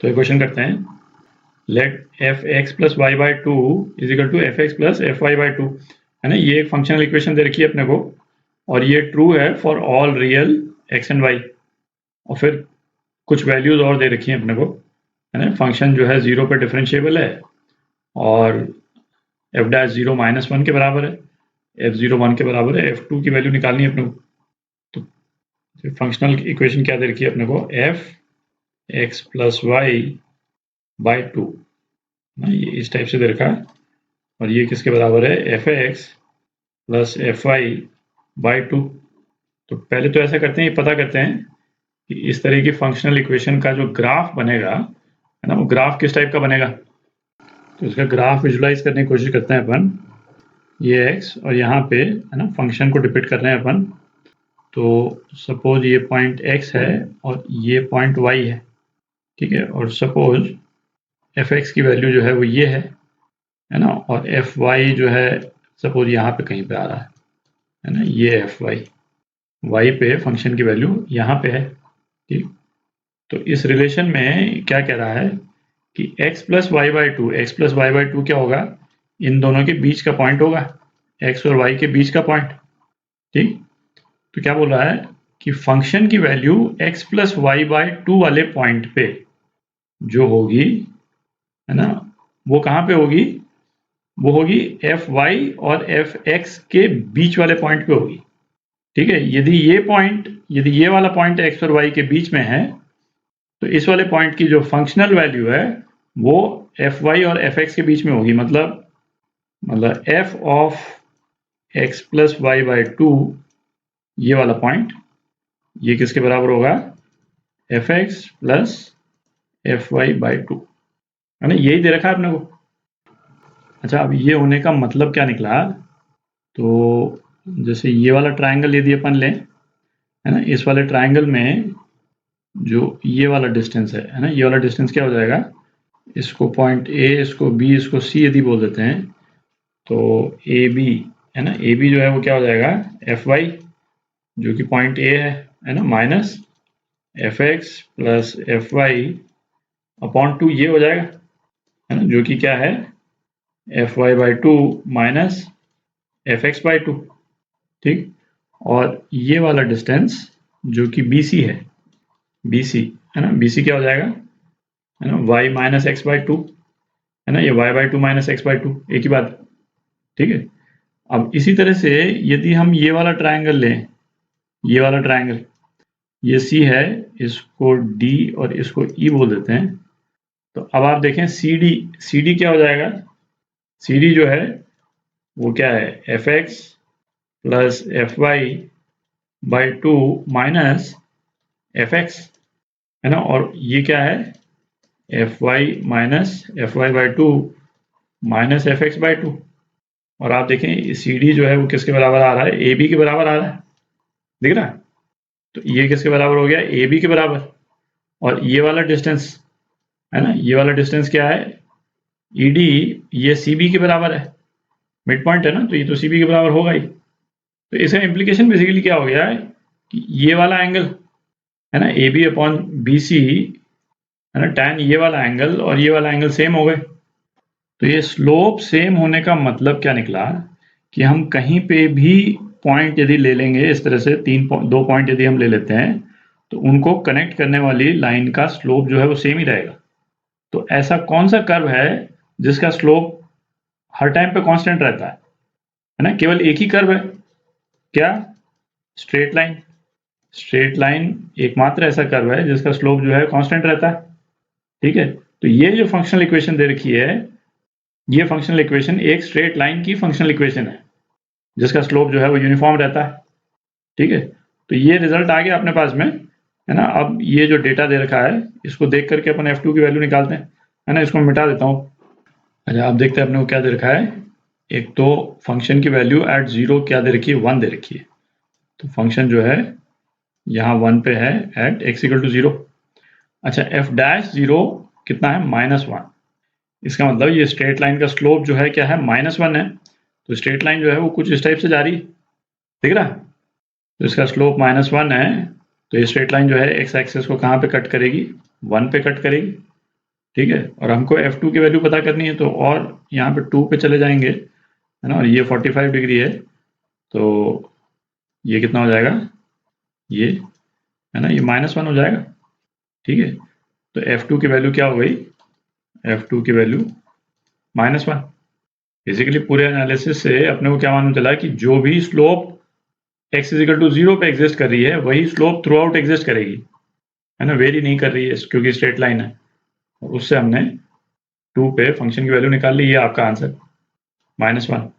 तो इक्वेशन करते हैं, let f x plus y by two is equal to f x plus f y by two, है ना। ये एक फंक्शनल इक्वेशन दे रखी है अपने को, और ये ट्रू है for all real x and y, और फिर कुछ वैल्यूज और दे रखी हैं अपने को, है ना। फंक्शन जो है 0 पर डिफरेंशिएबल है, और एफ डैश 0 माइनस 1 के बराबर है, एफ 0 1 के बराबर है, एफ 2 की वैल्यू निकालनी है अपने को। तो फंक्शनल इक्वेशन क्या दे रखी है अपने को, f x plus y by two, ये इस टाइप से दे रखा है, और ये किसके बराबर है, f x plus f y by two. तो पहले तो ऐसा करते हैं, ये पता करते हैं कि इस तरह की फंक्शनल इक्वेशन का जो ग्राफ बनेगा, है ना, वो ग्राफ किस टाइप का बनेगा। तो इसका ग्राफ विजुलाइज करने की कोशिश करते हैं अपन। ये x और यहाँ पे, है ना, फंक्शन को डिपिक्ट कर रहे हैं अपन। तो सपोज ये पॉइंट x है और ये पॉइंट y है, ठीक है। और सपोज fx की वैल्यू जो है वो ये है ना, और fy जो है सपोज यहाँ पे कहीं पे आ रहा है ना, ये fy, y पे फंक्शन की वैल्यू यहाँ पे है, ठीक। तो इस रिलेशन में क्या कह रहा है कि x plus y by two, x plus y by two क्या होगा, इन दोनों के बीच का पॉइंट होगा, x और y के बीच का पॉइंट, ठीक। तो क्या बोल रहा है कि फंक्शन की value x plus y by two वाले पॉइंट पे जो होगी, है ना, वो कहाँ पे होगी, वो होगी एफ वाई और एफ एक्स के बीच वाले पॉइंट पे होगी, ठीक है। यदि ये वाला पॉइंट x और y के बीच में है, तो इस वाले पॉइंट की जो फंक्शनल वैल्यू है वो एफ वाई और एफ एक्स के बीच में होगी, मतलब f of x plus y by two, ये वाला पॉइंट, ये किसके बराबर होगा, f x plus f y by two, है ना। यही दे रखा है अपने को। अच्छा, अब ये होने का मतलब क्या निकला, तो जैसे ये वाला ट्रायंगल यदि अपन लें, है ना, इस वाले ट्रायंगल में जो ये वाला डिस्टेंस है ना, ये वाला डिस्टेंस क्या हो जाएगा, इसको पॉइंट ए, इसको बी, इसको सी यदि बोल देते हैं, तो ए बी, है ना, ए बी जो है वो क्या हो जाएगा, एफ वाई जो कि पॉइंट ए है ना, minus f x plus f y upon two, ये हो जाएगा, है ना, जो कि क्या है, f y by two minus f x by two, ठीक। और ये वाला डिस्टेंस जो कि बी सी है, बी सी, है ना, बी सी क्या हो जाएगा, है ना, y minus x by two, है ना, ये y by two minus x by to, एक ही बात, ठीक है। अब इसी तरह से यदि हम ये वाला ट्रायंगल लें, ये वाला ट्रायंगल, ये C है, इसको D और इसको E बोल देते हैं, तो अब आप देखें CD क्या हो जाएगा, CD जो है वो क्या है, f x plus f y by two minus f x, है ना, और ये क्या है, f y minus f y by two minus f x by two. और आप देखें सी डी जो है वो किसके बराबर आ रहा है, ए बी के बराबर आ रहा है, दिख रहा है। तो ये किसके बराबर हो गया, ए बी के बराबर। और ये वाला डिस्टेंस, है ना, ये वाला डिस्टेंस क्या है, ई डी, ये सी बी के बराबर है, मिड पॉइंट है ना, तो ये तो सी बी के बराबर होगा ही। तो इसका इम्प्लीकेशन बेसिकली क्या हो गया है कि ये वाला एंगल, है ना, A B upon B C, है ना, टैन ये वाला एंगल और ये वाला एंगल सेम हो गए। तो ये स्लोप सेम होने का मतलब क्या निकला कि हम कहीं पे भी पॉइंट यदि ले लेंगे, इस तरह से दो पॉइंट यदि हम ले लेते हैं, तो उनको कनेक्ट करने वाली लाइन का स्लोप जो है वो सेम ही रहेगा। तो ऐसा कौन सा कर्व है जिसका स्लोप हर टाइम पे कांस्टेंट रहता है ना, केवल एक ही कर्व है, क्या, स्ट्रेट लाइन। स्ट्रेट लाइन एकमात्र ऐसा कर्व है जिसका स्लोप जो है कांस्टेंट रहता है, ठीक है। तो ये जो फंक्शनल इक्वेशन दे रखी है, ये फंक्शनल इक्वेशन एक स्ट्रेट लाइन की फंक्शनल इक्वेशन है जिसका स्लोप जो है वो यूनिफॉर्म रहता है, ठीक है। तो ये रिजल्ट आ गया अपने पास में, है ना। अब ये जो डेटा दे रखा है इसको देख करके अपन F2 की वैल्यू निकालते हैं, है ना। इसको मैं मिटा देता हूँ। अच्छा, आप देखते हैं अपने को क्या दे रखा है, एक तो फंक्शन की वैल्यू एट 0 क्या दे रखी है, 1 दे रखी है। तो फंक्शन जो है यहाँ 1 पे है एट x इक्वल टू 0। अच्छा, f डैश 0 कितना है, -1। इसका मतलब ये स्ट्रेट लाइन का स्लोप जो है क्या है, -1 है। तो स्ट्रेट लाइन जो है वो कुछ इस टाइप से जा रही है, दिख रहा है। तो इसका स्लोप -1 है, तो ये स्ट्रेट लाइन जो है एक्स एक्सिस को कहाँ पे कट करेगी, 1 पे कट करेगी, ठीक है, और हमको f2 की वैल्यू पता करनी है, तो और यहाँ पे 2 पे चले जाएंगे, है ना, और ये 45 डिग्री है, तो ये कितना हो जाएगा, ये है ना, ये -1 हो जाएगा। ठीक है, तो f2 की वैल्यू क्या हो गई, f2 की वैल्यू -1। बेसिकली पूरे एनालिसिस से अपने को क्या मालूम चला कि जो भी स्लोप x इजिकल टू 0 पे एग्जिस्ट कर रही है, वही स्लोप थ्रू आउट एग्जिस्ट करेगी, है ना, वेरी नहीं कर रही है क्योंकि स्ट्रेट लाइन है। और उससे हमने 2 पे फंक्शन की वैल्यू निकाल ली, ये आपका आंसर -1।